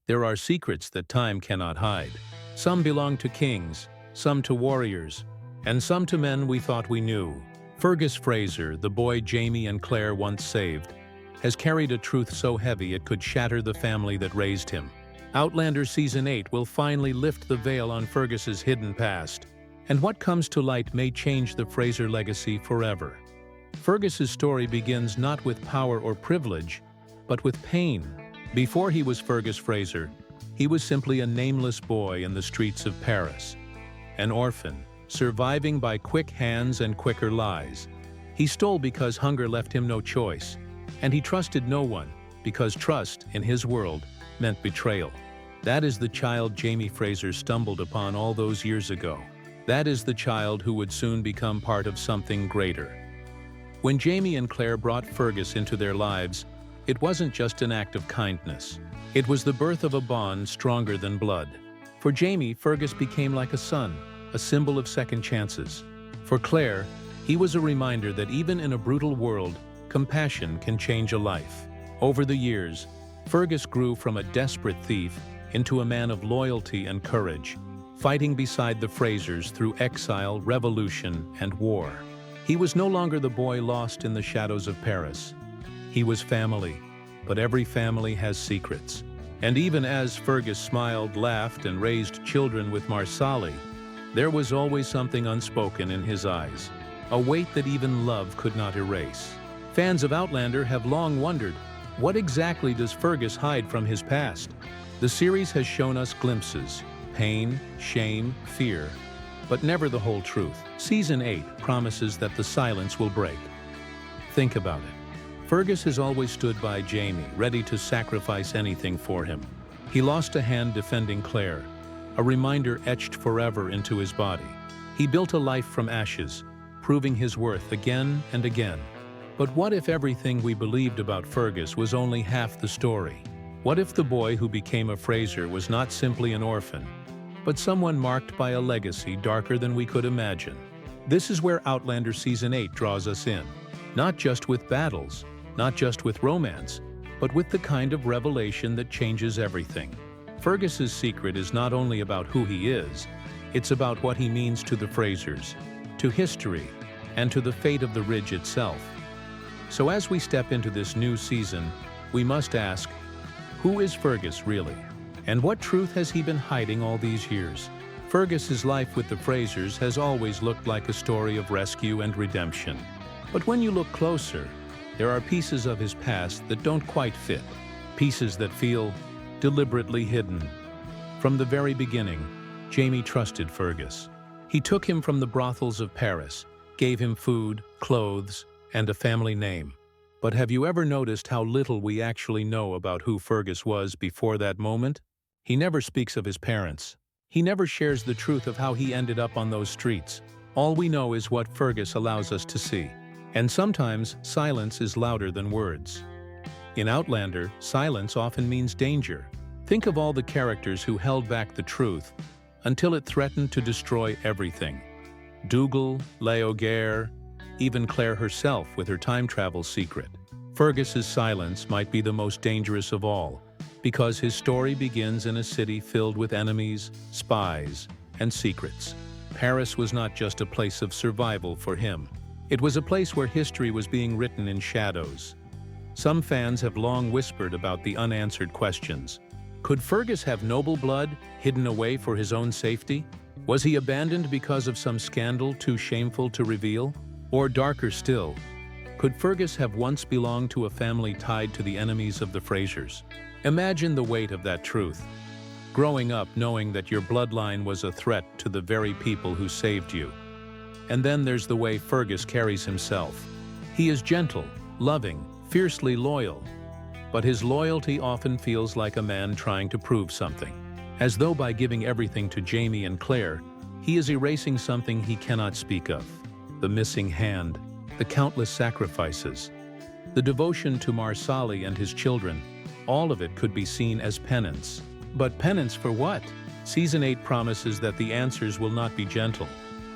There are secrets that time cannot hide. Some belong to kings, some to warriors, and some to men we thought we knew. Fergus Fraser, the boy Jamie and Claire once saved, has carried a truth so heavy it could shatter the family that raised him. Outlander Season 8 will finally lift the veil on Fergus's hidden past, and what comes to light may change the Fraser legacy forever. Fergus's story begins not with power or privilege, but with pain. Before he was Fergus Fraser, he was simply a nameless boy in the streets of Paris. An orphan, surviving by quick hands and quicker lies. He stole because hunger left him no choice, and he trusted no one, because trust, in his world, meant betrayal. That is the child Jamie Fraser stumbled upon all those years ago. That is the child who would soon become part of something greater. When Jamie and Claire brought Fergus into their lives, it wasn't just an act of kindness. It was the birth of a bond stronger than blood. For Jamie, Fergus became like a son, a symbol of second chances. For Claire, he was a reminder that even in a brutal world, compassion can change a life. Over the years, Fergus grew from a desperate thief into a man of loyalty and courage, fighting beside the Frasers through exile, revolution, and war. He was no longer the boy lost in the shadows of Paris. He was family, but every family has secrets. And even as Fergus smiled, laughed, and raised children with Marsali, there was always something unspoken in his eyes, a weight that even love could not erase. Fans of Outlander have long wondered, what exactly does Fergus hide from his past? The series has shown us glimpses, pain, shame, fear, but never the whole truth. Season 8 promises that the silence will break. Think about it. Fergus has always stood by Jamie, ready to sacrifice anything for him. He lost a hand defending Claire, a reminder etched forever into his body. He built a life from ashes, proving his worth again and again. But what if everything we believed about Fergus was only half the story? What if the boy who became a Fraser was not simply an orphan, but someone marked by a legacy darker than we could imagine? This is where Outlander Season 8 draws us in. Not just with battles, not just with romance, but with the kind of revelation that changes everything. Fergus's secret is not only about who he is, it's about what he means to the Frasers, to history, and to the fate of the Ridge itself. So as we step into this new season, we must ask, who is Fergus really? And what truth has he been hiding all these years? Fergus's life with the Frasers has always looked like a story of rescue and redemption. But when you look closer, there are pieces of his past that don't quite fit, pieces that feel deliberately hidden. From the very beginning, Jamie trusted Fergus. He took him from the brothels of Paris, gave him food, clothes, and a family name. But have you ever noticed how little we actually know about who Fergus was before that moment? He never speaks of his parents. He never shares the truth of how he ended up on those streets. All we know is what Fergus allows us to see. And sometimes, silence is louder than words. In Outlander, silence often means danger. Think of all the characters who held back the truth until it threatened to destroy everything. Dougal, Leogaire, even Claire herself with her time travel secret. Fergus's silence might be the most dangerous of all, because his story begins in a city filled with enemies, spies, and secrets. Paris was not just a place of survival for him. It was a place where history was being written in shadows. Some fans have long whispered about the unanswered questions. Could Fergus have noble blood hidden away for his own safety? Was he abandoned because of some scandal too shameful to reveal? Or darker still, could Fergus have once belonged to a family tied to the enemies of the Frasers? Imagine the weight of that truth. Growing up knowing that your bloodline was a threat to the very people who saved you. And then there's the way Fergus carries himself. He is gentle, loving, fiercely loyal. But his loyalty often feels like a man trying to prove something. As though by giving everything to Jamie and Claire, he is erasing something he cannot speak of. The missing hand, the countless sacrifices, the devotion to Marsali and his children, all of it could be seen as penance. But penance for what? Season 8 promises that the answers will not be gentle.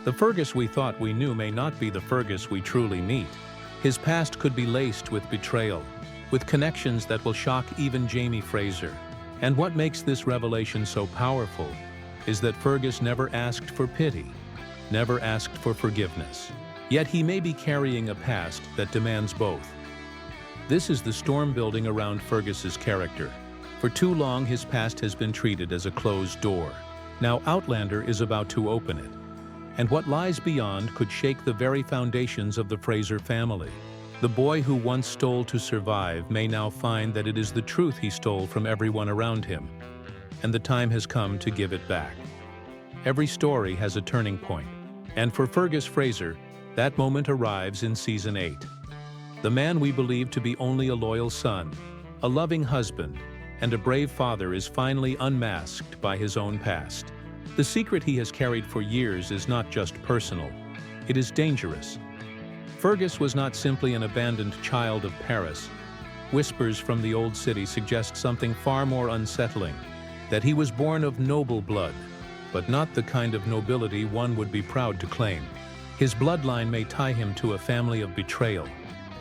The Fergus we thought we knew may not be the Fergus we truly meet. His past could be laced with betrayal, with connections that will shock even Jamie Fraser. And what makes this revelation so powerful is that Fergus never asked for pity, never asked for forgiveness. Yet he may be carrying a past that demands both. This is the storm building around Fergus's character. For too long, his past has been treated as a closed door. Now Outlander is about to open it. And what lies beyond could shake the very foundations of the Fraser family. The boy who once stole to survive may now find that it is the truth he stole from everyone around him, and the time has come to give it back. Every story has a turning point, and for Fergus Fraser, that moment arrives in Season 8. The man we believe to be only a loyal son, a loving husband, and a brave father is finally unmasked by his own past. The secret he has carried for years is not just personal, it is dangerous. Fergus was not simply an abandoned child of Paris. Whispers from the old city suggest something far more unsettling, that he was born of noble blood, but not the kind of nobility one would be proud to claim. His bloodline may tie him to a family of betrayal,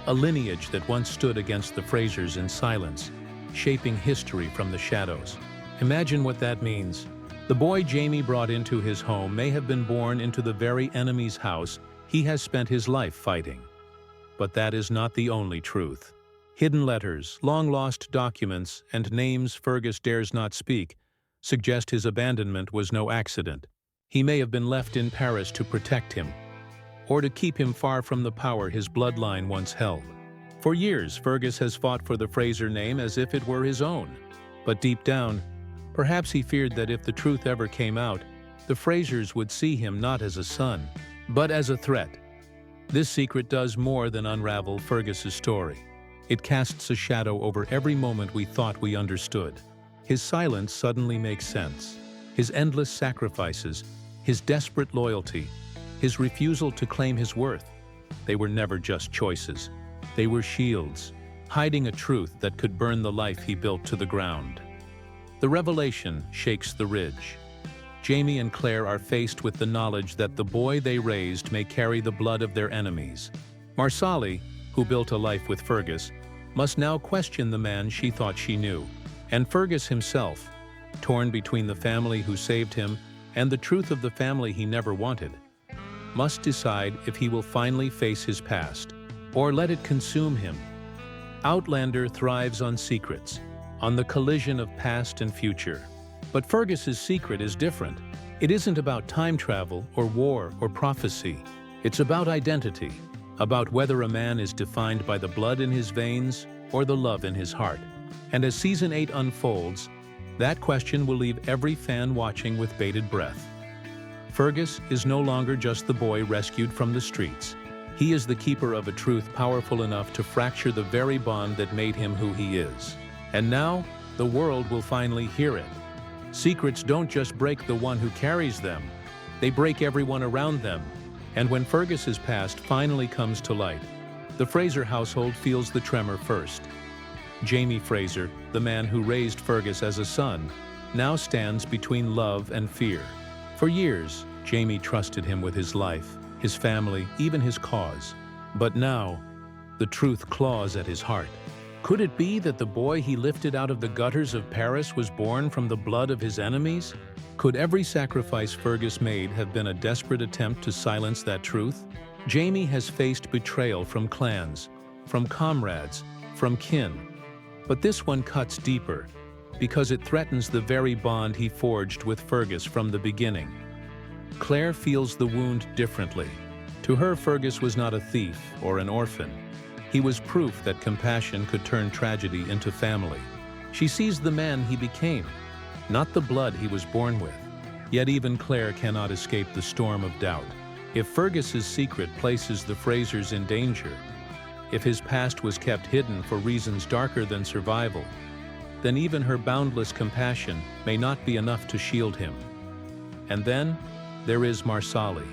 a lineage that once stood against the Frasers in silence, shaping history from the shadows. Imagine what that means. The boy Jamie brought into his home may have been born into the very enemy's house he has spent his life fighting. But that is not the only truth. Hidden letters, long-lost documents, and names Fergus dares not speak suggest his abandonment was no accident. He may have been left in Paris to protect him, or to keep him far from the power his bloodline once held. For years, Fergus has fought for the Fraser name as if it were his own. But deep down, perhaps he feared that if the truth ever came out, the Frasers would see him not as a son, but as a threat. This secret does more than unravel Fergus's story. It casts a shadow over every moment we thought we understood. His silence suddenly makes sense. His endless sacrifices, his desperate loyalty, his refusal to claim his worth. They were never just choices. They were shields, hiding a truth that could burn the life he built to the ground. The revelation shakes the ridge. Jamie and Claire are faced with the knowledge that the boy they raised may carry the blood of their enemies. Marsali, who built a life with Fergus, must now question the man she thought she knew. And Fergus himself, torn between the family who saved him and the truth of the family he never wanted, must decide if he will finally face his past, or let it consume him. Outlander thrives on secrets, on the collision of past and future. But Fergus's secret is different. It isn't about time travel or war or prophecy. It's about identity, about whether a man is defined by the blood in his veins or the love in his heart. And as Season 8 unfolds, that question will leave every fan watching with bated breath. Fergus is no longer just the boy rescued from the streets. He is the keeper of a truth powerful enough to fracture the very bond that made him who he is. And now, the world will finally hear it. Secrets don't just break the one who carries them, they break everyone around them. And when Fergus's past finally comes to light, the Fraser household feels the tremor first. Jamie Fraser, the man who raised Fergus as a son, now stands between love and fear. For years, Jamie trusted him with his life, his family, even his cause. But now, the truth claws at his heart. Could it be that the boy he lifted out of the gutters of Paris was born from the blood of his enemies? Could every sacrifice Fergus made have been a desperate attempt to silence that truth? Jamie has faced betrayal from clans, from comrades, from kin. But this one cuts deeper, because it threatens the very bond he forged with Fergus from the beginning. Claire feels the wound differently. To her, Fergus was not a thief or an orphan. He was proof that compassion could turn tragedy into family. She sees the man he became, not the blood he was born with. Yet even Claire cannot escape the storm of doubt. If Fergus's secret places the Frasers in danger, if his past was kept hidden for reasons darker than survival, then even her boundless compassion may not be enough to shield him. And then there is Marsali,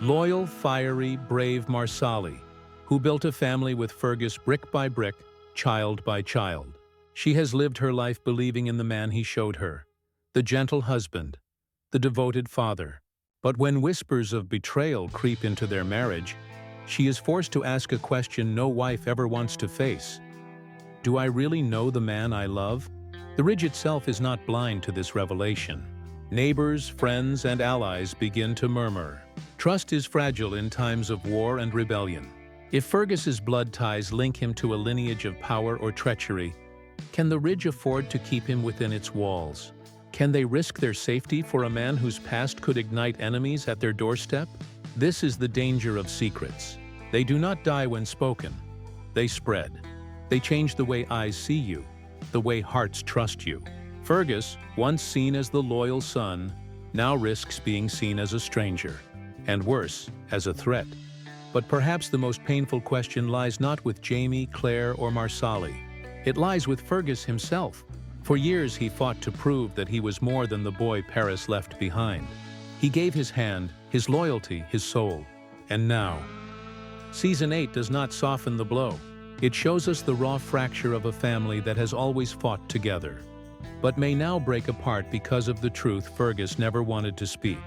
loyal, fiery, brave Marsali, who built a family with Fergus brick by brick, child by child. She has lived her life believing in the man he showed her, the gentle husband, the devoted father. But when whispers of betrayal creep into their marriage, she is forced to ask a question no wife ever wants to face. Do I really know the man I love? The Ridge itself is not blind to this revelation. Neighbors, friends, and allies begin to murmur. Trust is fragile in times of war and rebellion. If Fergus's blood ties link him to a lineage of power or treachery, can the Ridge afford to keep him within its walls? Can they risk their safety for a man whose past could ignite enemies at their doorstep? This is the danger of secrets. They do not die when spoken. They spread. They change the way eyes see you, the way hearts trust you. Fergus, once seen as the loyal son, now risks being seen as a stranger, and worse, as a threat. But perhaps the most painful question lies not with Jamie, Claire, or Marsali. It lies with Fergus himself. For years he fought to prove that he was more than the boy Paris left behind. He gave his hand, his loyalty, his soul. And now, Season 8 does not soften the blow. It shows us the raw fracture of a family that has always fought together, but may now break apart because of the truth Fergus never wanted to speak.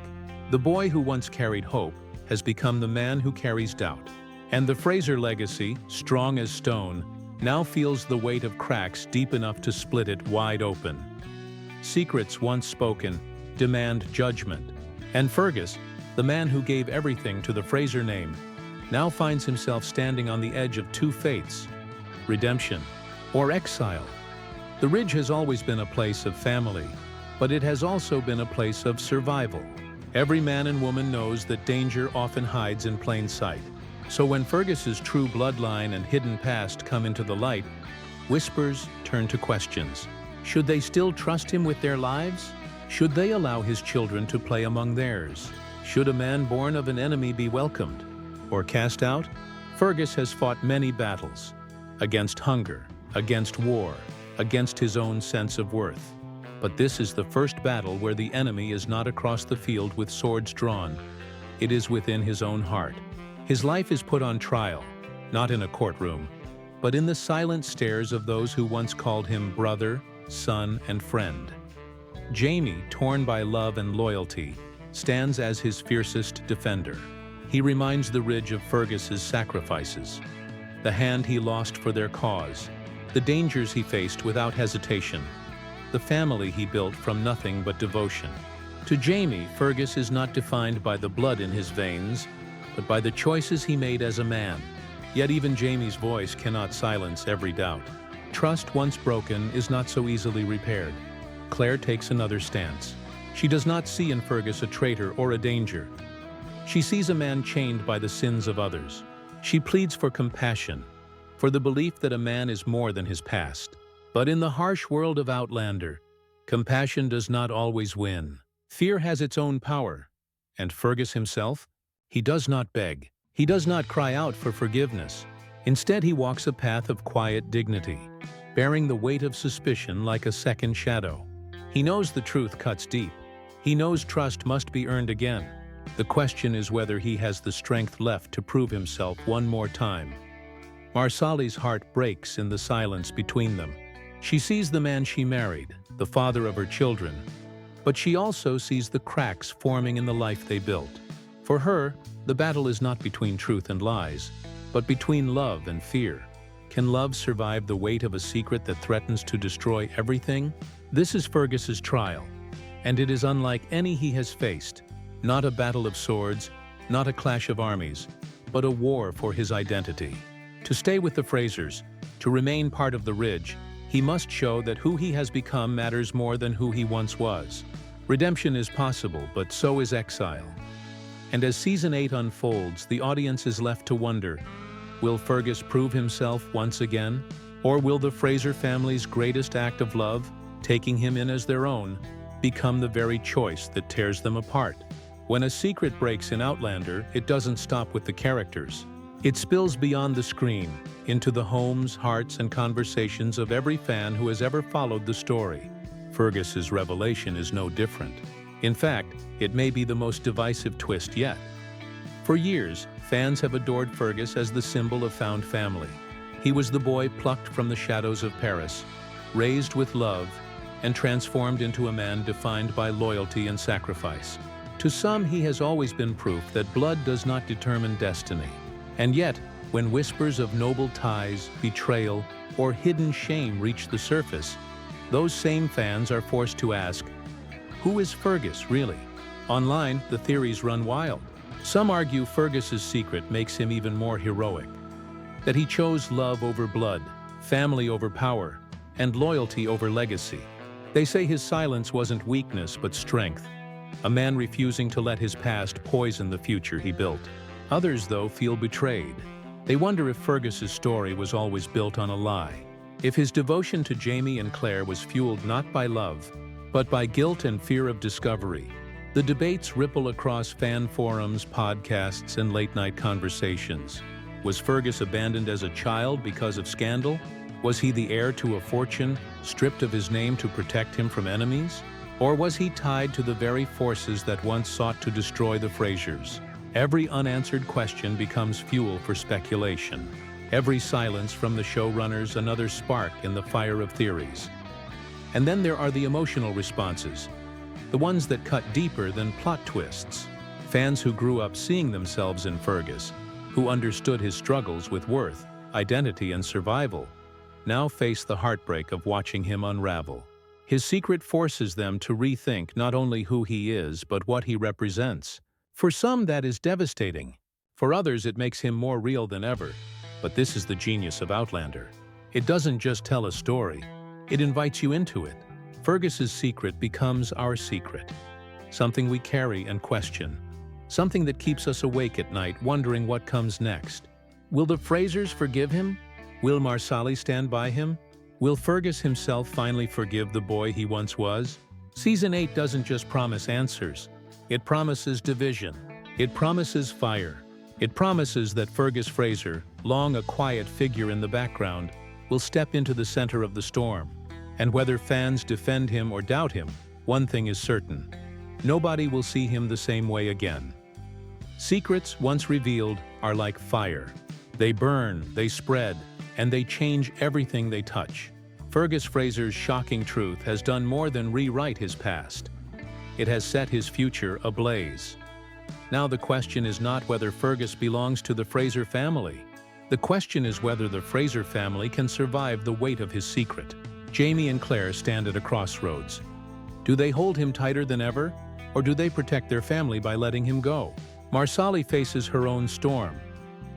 The boy who once carried hope has become the man who carries doubt. And the Fraser legacy, strong as stone, now feels the weight of cracks deep enough to split it wide open. Secrets once spoken demand judgment. And Fergus, the man who gave everything to the Fraser name, now finds himself standing on the edge of two fates: redemption or exile. The Ridge has always been a place of family, but it has also been a place of survival. Every man and woman knows that danger often hides in plain sight. So when Fergus's true bloodline and hidden past come into the light, whispers turn to questions. Should they still trust him with their lives? Should they allow his children to play among theirs? Should a man born of an enemy be welcomed or cast out? Fergus has fought many battles, against hunger, against war, against his own sense of worth. But this is the first battle where the enemy is not across the field with swords drawn. It is within his own heart. His life is put on trial, not in a courtroom, but in the silent stares of those who once called him brother, son, and friend. Jamie, torn by love and loyalty, stands as his fiercest defender. He reminds the Ridge of Fergus's sacrifices, the hand he lost for their cause, the dangers he faced without hesitation, the family he built from nothing but devotion. To Jamie, Fergus is not defined by the blood in his veins, but by the choices he made as a man. Yet even Jamie's voice cannot silence every doubt. Trust once broken is not so easily repaired. Claire takes another stance. She does not see in Fergus a traitor or a danger. She sees a man chained by the sins of others. She pleads for compassion, for the belief that a man is more than his past. But in the harsh world of Outlander, compassion does not always win. Fear has its own power, and Fergus himself, he does not beg. He does not cry out for forgiveness. Instead, he walks a path of quiet dignity, bearing the weight of suspicion like a second shadow. He knows the truth cuts deep. He knows trust must be earned again. The question is whether he has the strength left to prove himself one more time. Marsali's heart breaks in the silence between them. She sees the man she married, the father of her children, but she also sees the cracks forming in the life they built. For her, the battle is not between truth and lies, but between love and fear. Can love survive the weight of a secret that threatens to destroy everything? This is Fergus's trial, and it is unlike any he has faced. Not a battle of swords, not a clash of armies, but a war for his identity. To stay with the Frasers, to remain part of the Ridge, he must show that who he has become matters more than who he once was. Redemption is possible, but so is exile. And as Season 8 unfolds, the audience is left to wonder, will Fergus prove himself once again? Or will the Fraser family's greatest act of love, taking him in as their own, become the very choice that tears them apart? When a secret breaks in Outlander, it doesn't stop with the characters. It spills beyond the screen, into the homes, hearts, and conversations of every fan who has ever followed the story. Fergus's revelation is no different. In fact, it may be the most divisive twist yet. For years, fans have adored Fergus as the symbol of found family. He was the boy plucked from the shadows of Paris, raised with love, and transformed into a man defined by loyalty and sacrifice. To some, he has always been proof that blood does not determine destiny. And yet, when whispers of noble ties, betrayal, or hidden shame reach the surface, Those same fans are forced to ask, who is Fergus, really? Online, the theories run wild. Some argue Fergus's secret makes him even more heroic, that he chose love over blood, family over power, and loyalty over legacy. They say his silence wasn't weakness but strength, a man refusing to let his past poison the future he built. Others, though, feel betrayed. They wonder if Fergus's story was always built on a lie, if his devotion to Jamie and Claire was fueled not by love, but by guilt and fear of discovery. The debates ripple across fan forums, podcasts, and late-night conversations. Was Fergus abandoned as a child because of scandal? Was he the heir to a fortune, stripped of his name to protect him from enemies? Or was he tied to the very forces that once sought to destroy the Frasers? Every unanswered question becomes fuel for speculation. Every silence from the showrunners another spark in the fire of theories. And then there are the emotional responses, the ones that cut deeper than plot twists. Fans who grew up seeing themselves in Fergus, who understood his struggles with worth, identity, and survival, now face the heartbreak of watching him unravel. His secret forces them to rethink not only who he is, but what he represents. For some, that is devastating. For others, it makes him more real than ever. But this is the genius of Outlander. It doesn't just tell a story, it invites you into it. Fergus's secret becomes our secret, something we carry and question, something that keeps us awake at night wondering what comes next. Will the Frasers forgive him? Will Marsali stand by him? Will Fergus himself finally forgive the boy he once was? Season 8 doesn't just promise answers. It promises division. It promises fire. It promises that Fergus Fraser, long a quiet figure in the background, will step into the center of the storm. And whether fans defend him or doubt him, one thing is certain: nobody will see him the same way again. Secrets, once revealed, are like fire. They burn, they spread, and they change everything they touch. Fergus Fraser's shocking truth has done more than rewrite his past. It has set his future ablaze. Now the question is not whether Fergus belongs to the Fraser family. The question is whether the Fraser family can survive the weight of his secret. Jamie and Claire stand at a crossroads. Do they hold him tighter than ever, or do they protect their family by letting him go? Marsali faces her own storm,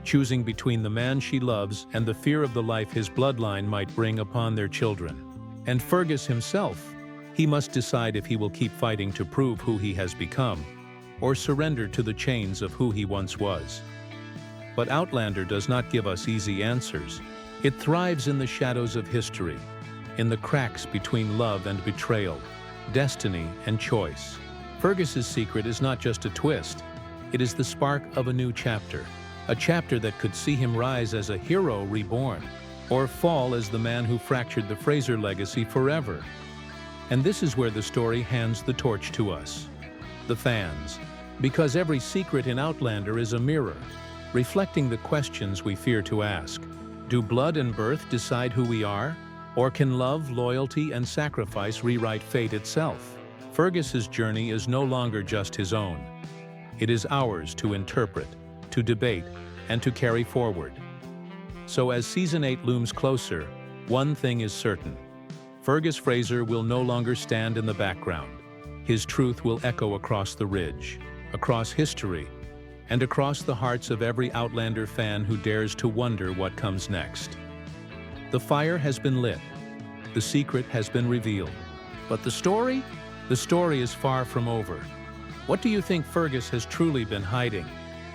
choosing between the man she loves and the fear of the life his bloodline might bring upon their children. And Fergus himself, he must decide if he will keep fighting to prove who he has become, or surrender to the chains of who he once was. But Outlander does not give us easy answers. It thrives in the shadows of history, in the cracks between love and betrayal, destiny and choice. Fergus's secret is not just a twist. It is the spark of a new chapter, a chapter that could see him rise as a hero reborn, or fall as the man who fractured the Fraser legacy forever. And this is where the story hands the torch to us, the fans, because every secret in Outlander is a mirror, reflecting the questions we fear to ask. Do blood and birth decide who we are? Or can love, loyalty, and sacrifice rewrite fate itself? Fergus's journey is no longer just his own. It is ours to interpret, to debate, and to carry forward. So as Season 8 looms closer, one thing is certain: Fergus Fraser will no longer stand in the background. His truth will echo across the ridge, across history, and across the hearts of every Outlander fan who dares to wonder what comes next. The fire has been lit. The secret has been revealed. But the story? The story is far from over. What do you think Fergus has truly been hiding?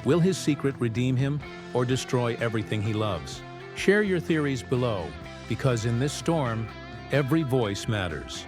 Will his secret redeem him or destroy everything he loves? Share your theories below, because in this storm, every voice matters.